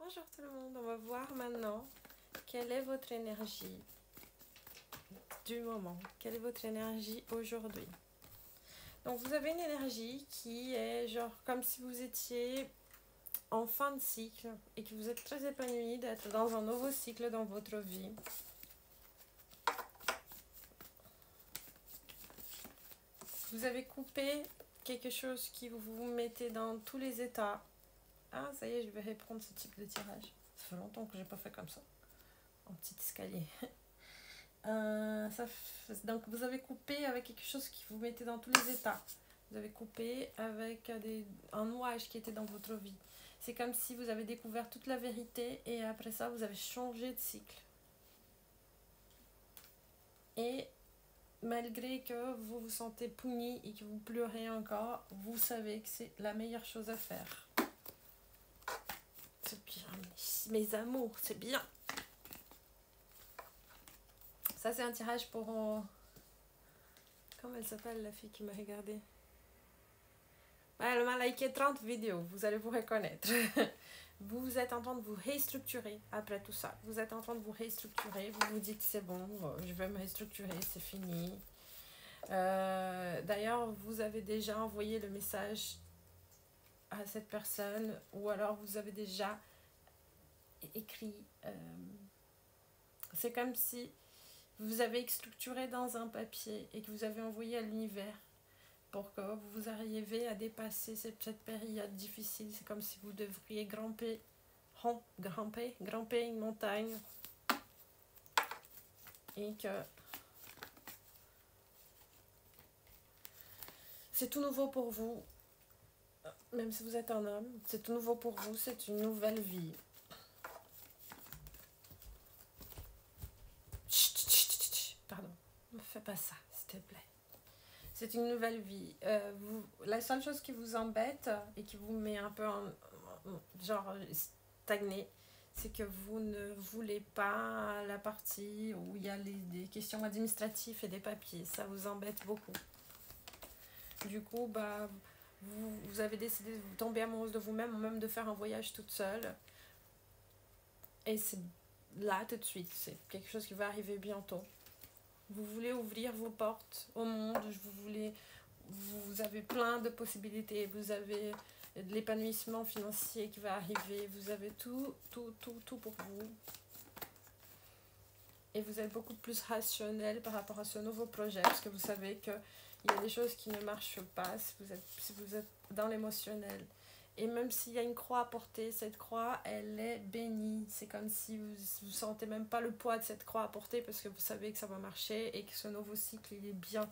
Bonjour tout le monde, on va voir maintenant quelle est votre énergie du moment, quelle est votre énergie aujourd'hui. Donc vous avez une énergie qui est genre comme si vous étiez en fin de cycle et que vous êtes très épanoui d'être dans un nouveau cycle dans votre vie. Vous avez coupé quelque chose qui vous mettait dans tous les états. Ah, ça y est, je vais reprendre ce type de tirage. Ça fait longtemps que j'ai pas fait comme ça. En petit escalier. Donc vous avez coupé avec quelque chose qui vous mettait dans tous les états. Vous avez coupé avec un nuage qui était dans votre vie. C'est comme si vous avez découvert toute la vérité et après ça vous avez changé de cycle. Et malgré que vous vous sentez puni et que vous pleurez encore, vous savez que c'est la meilleure chose à faire. C'est bien, mes amours, c'est bien. Ça c'est un tirage pour... Comment elle s'appelle la fille qui m'a regardée? Elle m'a liké 30 vidéos, vous allez vous reconnaître. Vous êtes en train de vous restructurer après tout ça. Vous êtes en train de vous restructurer, vous vous dites c'est bon, je vais me restructurer, c'est fini. D'ailleurs, vous avez déjà envoyé le message à cette personne ou alors vous avez déjà écrit. C'est comme si vous avez structuré dans un papier et que vous avez envoyé à l'univers pour que vous arriviez à dépasser cette période difficile. C'est comme si vous devriez grimper une montagne et que c'est tout nouveau pour vous, même si vous êtes un homme, c'est tout nouveau pour vous, c'est une nouvelle vie. Pardon, ne fais pas ça, s'il te plaît. C'est une nouvelle vie. La seule chose qui vous embête et qui vous met un peu genre stagné, c'est que vous ne voulez pas la partie où il y a des questions administratives et des papiers. Ça vous embête beaucoup. Du coup, vous avez décidé de vous tomber amoureuse de vous-même ou même de faire un voyage toute seule. Et c'est là tout de suite. C'est quelque chose qui va arriver bientôt. Vous voulez ouvrir vos portes au monde. Vous avez plein de possibilités. Vous avez de l'épanouissement financier qui va arriver. Vous avez tout pour vous. Et vous êtes beaucoup plus rationnel par rapport à ce nouveau projet. Parce que vous savez qu'il y a des choses qui ne marchent pas si vous êtes dans l'émotionnel. Et même s'il y a une croix à porter, cette croix, elle est bénie. C'est comme si vous ne sentez même pas le poids de cette croix à porter parce que vous savez que ça va marcher et que ce nouveau cycle, il est bien.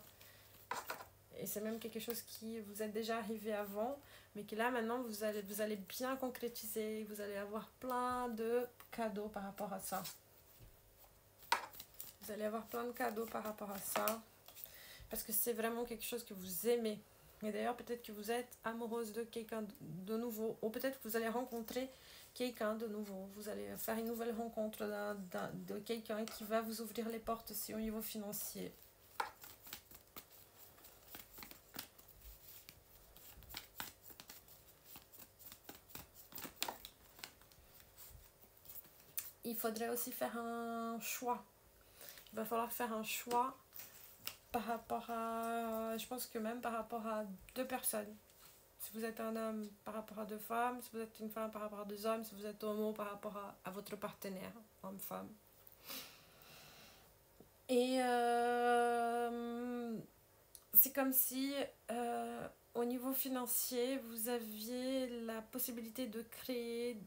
Et c'est même quelque chose qui vous est déjà arrivé avant, mais que là, maintenant, vous allez bien concrétiser. Vous allez avoir plein de cadeaux par rapport à ça. Vous allez avoir plein de cadeaux par rapport à ça. Parce que c'est vraiment quelque chose que vous aimez. Et d'ailleurs, peut-être que vous êtes amoureuse de quelqu'un de nouveau. Ou peut-être que vous allez rencontrer quelqu'un de nouveau. Vous allez faire une nouvelle rencontre de quelqu'un qui va vous ouvrir les portes aussi au niveau financier. Il faudrait aussi faire un choix. Il va falloir faire un choix par rapport à... Je pense que même par rapport à deux personnes. Si vous êtes un homme par rapport à deux femmes, si vous êtes une femme par rapport à deux hommes, si vous êtes homo par rapport à votre partenaire, homme-femme. Et c'est comme si au niveau financier, vous aviez la possibilité de créer,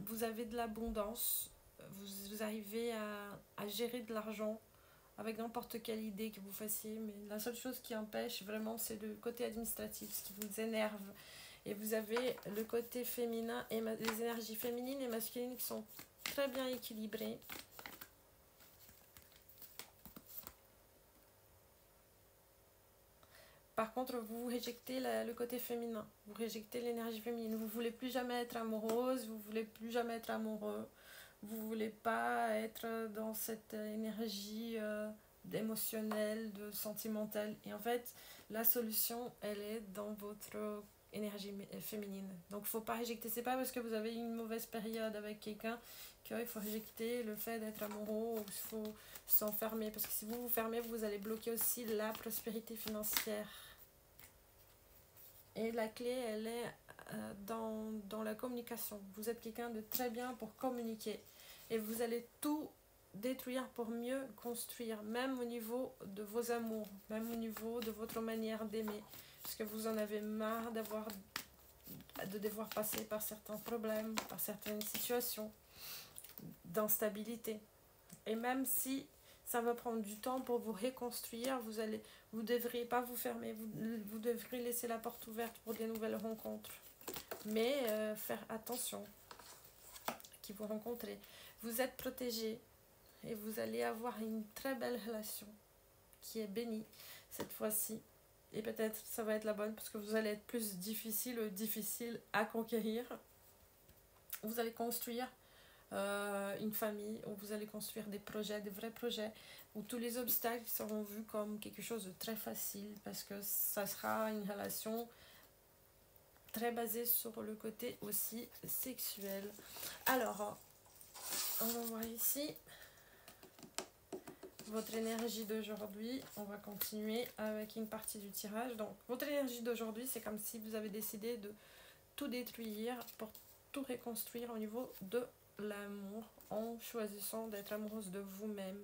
vous avez de l'abondance, vous arrivez à gérer de l'argent avec n'importe quelle idée que vous fassiez, mais la seule chose qui empêche vraiment, c'est le côté administratif, ce qui vous énerve. Et vous avez le côté féminin et les énergies féminines et masculines qui sont très bien équilibrées. Par contre, vous rejetez le côté féminin, vous rejetez l'énergie féminine. Vous ne voulez plus jamais être amoureuse, vous ne voulez plus jamais être amoureux. Vous ne voulez pas être dans cette énergie émotionnelle, sentimentale. Et en fait, la solution, elle est dans votre énergie féminine. Donc, il ne faut pas rejeter. C'est pas parce que vous avez une mauvaise période avec quelqu'un qu'il faut rejeter le fait d'être amoureux ou il faut s'enfermer. Parce que si vous vous fermez, vous allez bloquer aussi la prospérité financière. Et la clé, elle est dans la communication. Vous êtes quelqu'un de très bien pour communiquer. Et vous allez tout détruire pour mieux construire, même au niveau de vos amours, même au niveau de votre manière d'aimer. Parce que vous en avez marre de devoir passer par certains problèmes, par certaines situations d'instabilité. Et même si ça va prendre du temps pour vous reconstruire, vous devriez pas vous fermer, vous devrez laisser la porte ouverte pour des nouvelles rencontres. Mais faire attention qui vous rencontrez. Vous êtes protégé et vous allez avoir une très belle relation qui est bénie cette fois-ci. Et peut-être ça va être la bonne parce que vous allez être plus difficile à conquérir. Vous allez construire une famille, où vous allez construire des projets, des vrais projets, où tous les obstacles seront vus comme quelque chose de très facile parce que ça sera une relation très basée sur le côté aussi sexuel. Alors, on va voir ici votre énergie d'aujourd'hui. On va continuer avec une partie du tirage. Donc, votre énergie d'aujourd'hui, c'est comme si vous avez décidé de tout détruire pour tout reconstruire au niveau de l'amour, en choisissant d'être amoureuse de vous-même,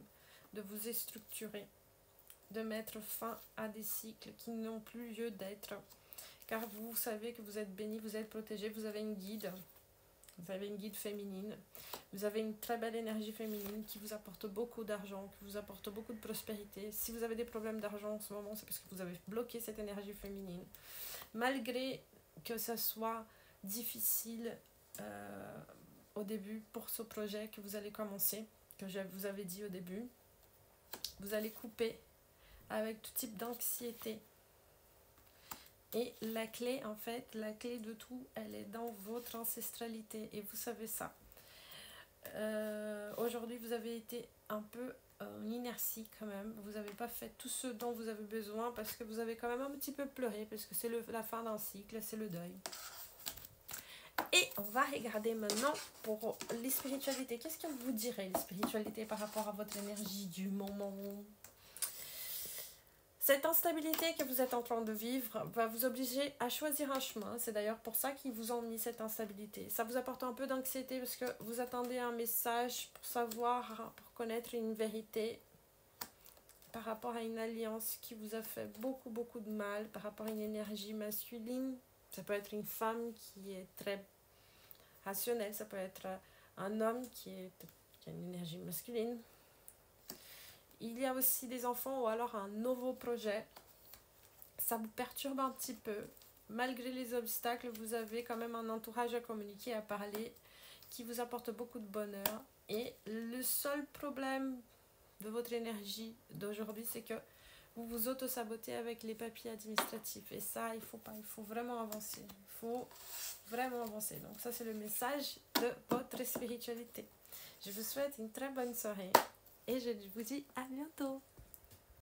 de vous structurer, de mettre fin à des cycles qui n'ont plus lieu d'être. Car vous savez que vous êtes béni, vous êtes protégé, vous avez une guide. Vous avez une guide féminine. Vous avez une très belle énergie féminine qui vous apporte beaucoup d'argent, qui vous apporte beaucoup de prospérité. Si vous avez des problèmes d'argent en ce moment, c'est parce que vous avez bloqué cette énergie féminine. Malgré que ça soit difficile au début pour ce projet que vous allez commencer, que je vous avais dit au début, vous allez couper avec tout type d'anxiété. Et la clé, en fait, la clé de tout, elle est dans votre ancestralité. Et vous savez ça. Aujourd'hui, vous avez été un peu en inertie quand même. Vous n'avez pas fait tout ce dont vous avez besoin parce que vous avez quand même un petit peu pleuré. Parce que c'est la fin d'un cycle, c'est le deuil. Et on va regarder maintenant pour les spiritualités. Qu'est-ce que vous direz, les spiritualités, par rapport à votre énergie du moment ? Cette instabilité que vous êtes en train de vivre va vous obliger à choisir un chemin. C'est d'ailleurs pour ça qu'ils vous ont mis cette instabilité. Ça vous apporte un peu d'anxiété parce que vous attendez un message pour savoir, pour connaître une vérité par rapport à une alliance qui vous a fait beaucoup de mal, par rapport à une énergie masculine. Ça peut être une femme qui est très rationnelle, ça peut être un homme qui a une énergie masculine. Il y a aussi des enfants ou alors un nouveau projet. Ça vous perturbe un petit peu. Malgré les obstacles, vous avez quand même un entourage à communiquer, à parler, qui vous apporte beaucoup de bonheur. Et le seul problème de votre énergie d'aujourd'hui, c'est que vous vous auto-sabotez avec les papiers administratifs. Et ça, il faut pas. Il faut vraiment avancer. Il faut vraiment avancer. Donc ça, c'est le message de votre spiritualité. Je vous souhaite une très bonne soirée. Et je vous dis à bientôt.